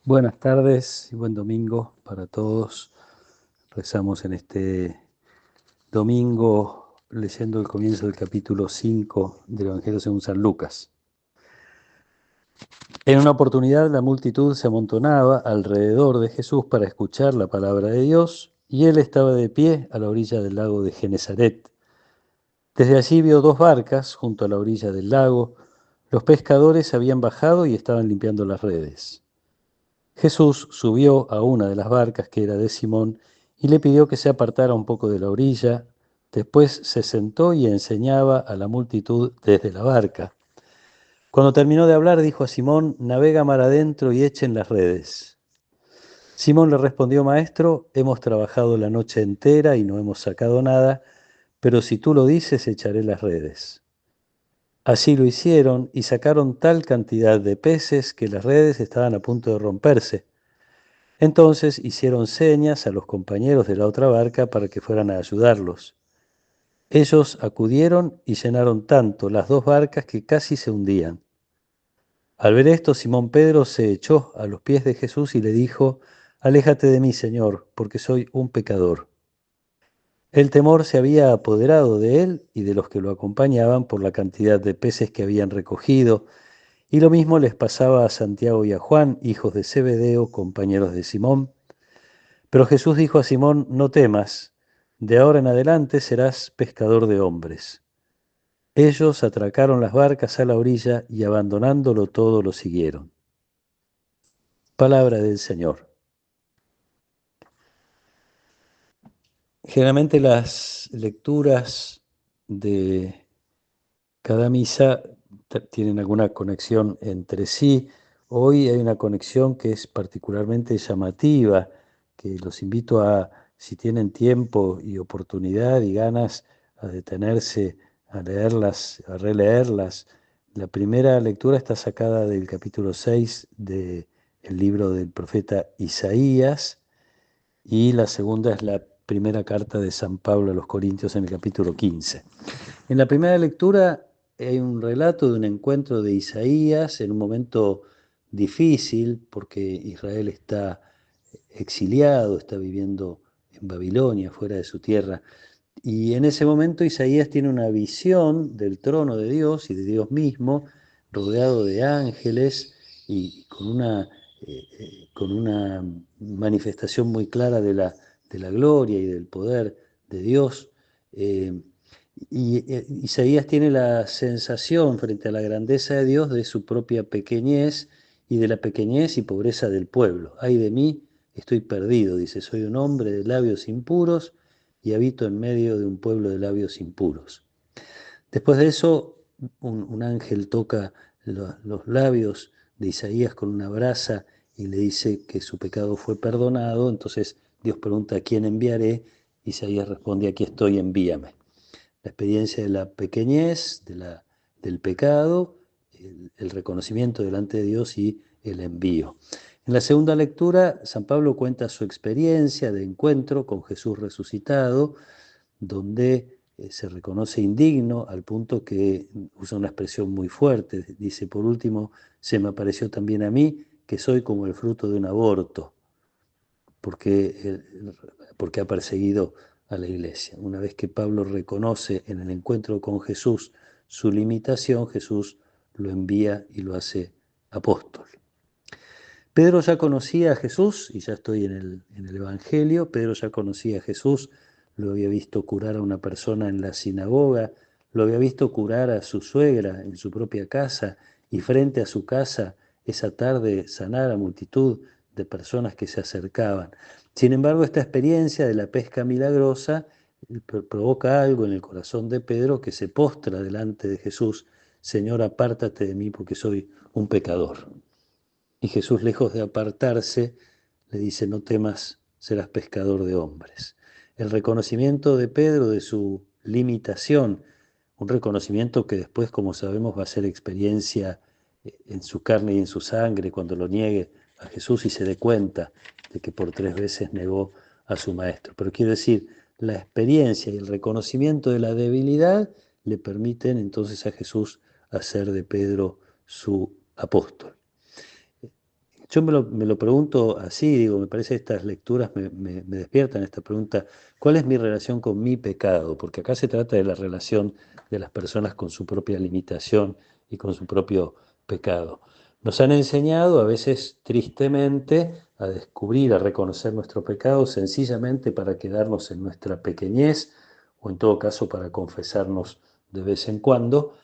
Buenas tardes y buen domingo para todos. Rezamos en este domingo leyendo el comienzo del capítulo 5 del Evangelio según San Lucas. En una oportunidad la multitud se amontonaba alrededor de Jesús para escuchar la palabra de Dios y él estaba de pie a la orilla del lago de Genesaret. Desde allí vio dos barcas junto a la orilla del lago. Los pescadores habían bajado y estaban limpiando las redes. Jesús subió a una de las barcas, que era de Simón, y le pidió que se apartara un poco de la orilla. Después se sentó y enseñaba a la multitud desde la barca. Cuando terminó de hablar, dijo a Simón: «Navega mar adentro y echen las redes». Simón le respondió: «Maestro, hemos trabajado la noche entera y no hemos sacado nada, pero si tú lo dices, echaré las redes». Así lo hicieron y sacaron tal cantidad de peces que las redes estaban a punto de romperse. Entonces hicieron señas a los compañeros de la otra barca para que fueran a ayudarlos. Ellos acudieron y llenaron tanto las dos barcas que casi se hundían. Al ver esto, Simón Pedro se echó a los pies de Jesús y le dijo: «Aléjate de mí, Señor, porque soy un pecador». El temor se había apoderado de él y de los que lo acompañaban por la cantidad de peces que habían recogido, y lo mismo les pasaba a Santiago y a Juan, hijos de Zebedeo, compañeros de Simón. Pero Jesús dijo a Simón: «No temas, de ahora en adelante serás pescador de hombres». Ellos atracaron las barcas a la orilla y abandonándolo todo lo siguieron. Palabra del Señor. Generalmente las lecturas de cada misa tienen alguna conexión entre sí. Hoy hay una conexión que es particularmente llamativa, que los invito a, si tienen tiempo y oportunidad y ganas, a detenerse, a leerlas, a releerlas. La primera lectura está sacada del capítulo 6 del libro del profeta Isaías, y la segunda es la primera carta de San Pablo a los Corintios en el capítulo 15. En la primera lectura hay un relato de un encuentro de Isaías en un momento difícil, porque Israel está exiliado, está viviendo en Babilonia, fuera de su tierra. Y en ese momento Isaías tiene una visión del trono de Dios y de Dios mismo, rodeado de ángeles y con una manifestación muy clara de la gloria y del poder de Dios. Isaías tiene la sensación frente a la grandeza de Dios de su propia pequeñez y de la pequeñez y pobreza del pueblo. «Ay de mí, estoy perdido», dice, «soy un hombre de labios impuros y habito en medio de un pueblo de labios impuros». Después de eso, un ángel toca los labios de Isaías con una brasa y le dice que su pecado fue perdonado. Entonces Dios pregunta: «¿A quién enviaré?». Isaías responde: «Aquí estoy, envíame». La experiencia de la pequeñez, del pecado, el reconocimiento delante de Dios y el envío. En la segunda lectura, San Pablo cuenta su experiencia de encuentro con Jesús resucitado, donde se reconoce indigno al punto que usa una expresión muy fuerte. Dice: «Por último, se me apareció también a mí, que soy como el fruto de un aborto», porque, porque ha perseguido a la iglesia. Una vez que Pablo reconoce en el encuentro con Jesús su limitación, Jesús lo envía y lo hace apóstol. Pedro ya conocía a Jesús, y ya estoy en el Evangelio. Pedro ya conocía a Jesús, lo había visto curar a una persona en la sinagoga, lo había visto curar a su suegra en su propia casa, y frente a su casa esa tarde sanar a multitud de personas que se acercaban. Sin embargo, esta experiencia de la pesca milagrosa provoca algo en el corazón de Pedro, que se postra delante de Jesús: «Señor, apártate de mí porque soy un pecador». Y Jesús, lejos de apartarse, le dice: «No temas, serás pescador de hombres». El reconocimiento de Pedro de su limitación, un reconocimiento que después, como sabemos, va a ser experiencia en su carne y en su sangre, cuando lo niegue a Jesús y se dé cuenta de que por 3 veces negó a su maestro. Pero quiero decir, la experiencia y el reconocimiento de la debilidad le permiten entonces a Jesús hacer de Pedro su apóstol. Yo me lo pregunto así, digo, me parece que estas lecturas me despiertan esta pregunta, ¿cuál es mi relación con mi pecado? Porque acá se trata de la relación de las personas con su propia limitación y con su propio pecado. Nos han enseñado, a veces tristemente, a descubrir, a reconocer nuestro pecado sencillamente para quedarnos en nuestra pequeñez o en todo caso para confesarnos de vez en cuando.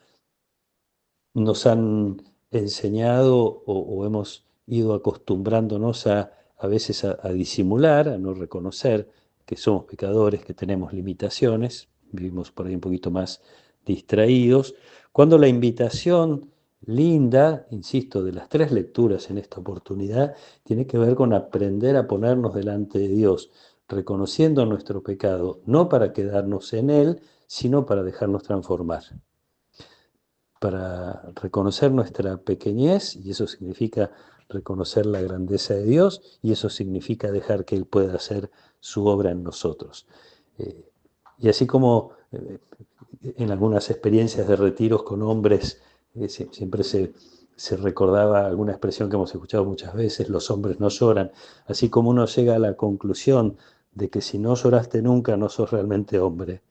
Nos han enseñado o hemos ido acostumbrándonos a veces a disimular, a no reconocer que somos pecadores, que tenemos limitaciones, vivimos por ahí un poquito más distraídos, cuando la invitación linda, insisto, de las tres lecturas en esta oportunidad, tiene que ver con aprender a ponernos delante de Dios, reconociendo nuestro pecado, no para quedarnos en él, sino para dejarnos transformar, para reconocer nuestra pequeñez, y eso significa reconocer la grandeza de Dios, y eso significa dejar que Él pueda hacer su obra en nosotros. Eh, y así como en algunas experiencias de retiros con hombres, siempre se recordaba alguna expresión que hemos escuchado muchas veces, los hombres no lloran, así como uno llega a la conclusión de que si no lloraste nunca no sos realmente hombre,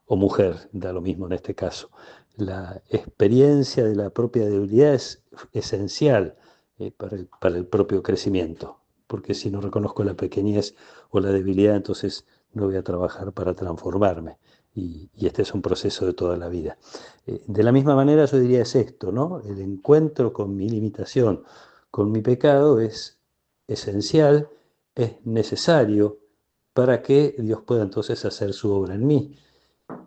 o mujer, da lo mismo en este caso. La experiencia de la propia debilidad es esencial para el propio crecimiento, porque si no reconozco la pequeñez o la debilidad, entonces no voy a trabajar para transformarme. Y este es un proceso de toda la vida. De la misma manera yo diría es esto, ¿no? El encuentro con mi limitación, con mi pecado es esencial, es necesario para que Dios pueda entonces hacer su obra en mí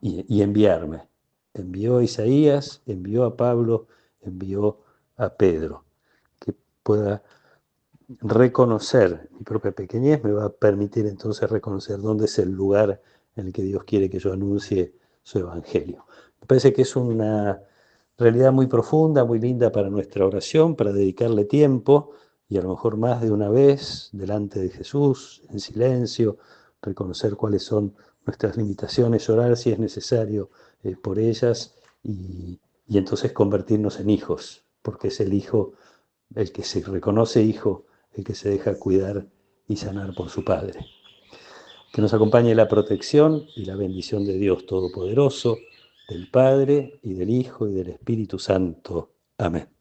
y enviarme. Envió a Isaías, envió a Pablo, envió a Pedro. Que pueda reconocer mi propia pequeñez me va a permitir entonces reconocer dónde es el lugar en el que Dios quiere que yo anuncie su evangelio. Me parece que es una realidad muy profunda, muy linda para nuestra oración, para dedicarle tiempo y a lo mejor más de una vez delante de Jesús, en silencio, reconocer cuáles son nuestras limitaciones, orar si es necesario por ellas y entonces convertirnos en hijos, porque es el hijo el que se reconoce hijo, el que se deja cuidar y sanar por su Padre. Que nos acompañe la protección y la bendición de Dios Todopoderoso, del Padre y del Hijo y del Espíritu Santo. Amén.